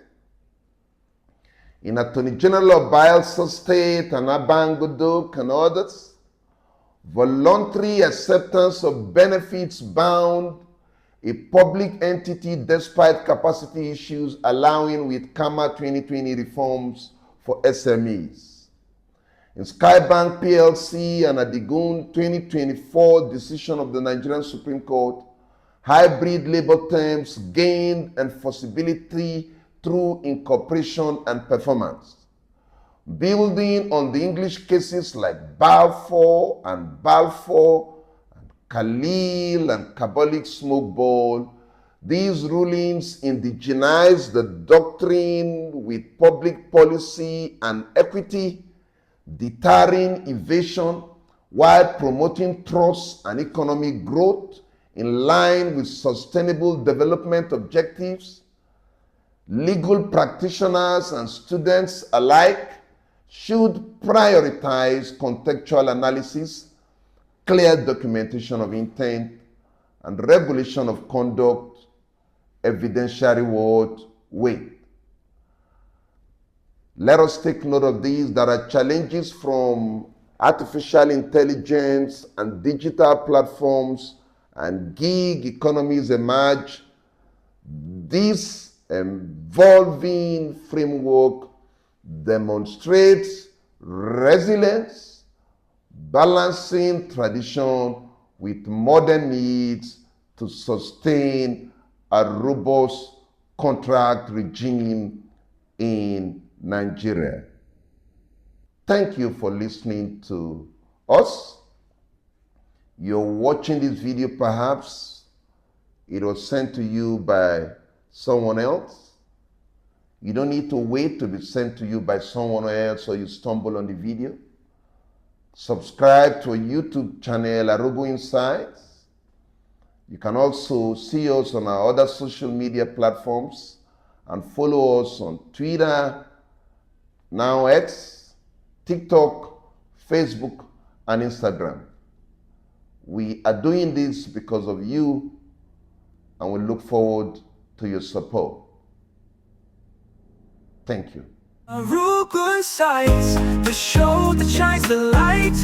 In Attorney-General of Bayelsa State and Abang Odok and others, voluntary acceptance of benefits bound a public entity despite capacity issues, allowing with CAMA 2020 reforms for SMEs. In Skye Bank Plc and Adegun 2024 decision of the Nigerian Supreme Court, hybrid labor terms gained enforceability through incorporation and performance. Building on the English cases like Balfour and Carlill and Carbolic Smoke Ball, these rulings indigenize the doctrine with public policy and equity, deterring evasion while promoting trust and economic growth in line with sustainable development objectives. Legal practitioners and students alike should prioritize contextual analysis, clear documentation of intent, and regulation of conduct, evidentiary weight. Let us take note of these. There are challenges from artificial intelligence and digital platforms and gig economies emerge. This evolving framework demonstrates resilience, balancing tradition with modern needs to sustain a robust contract regime in Nigeria. Thank you for listening to us. You're watching this video, perhaps it was sent to you by someone else. You don't need to wait to be sent to you by someone else or you stumble on the video. Subscribe to our YouTube channel, Arogo Insights. You can also see us on our other social media platforms and follow us on Twitter, now X, TikTok, Facebook, and Instagram. We are doing this because of you, and we look forward to your support. Thank you. Arugun sights, the show that shines the light.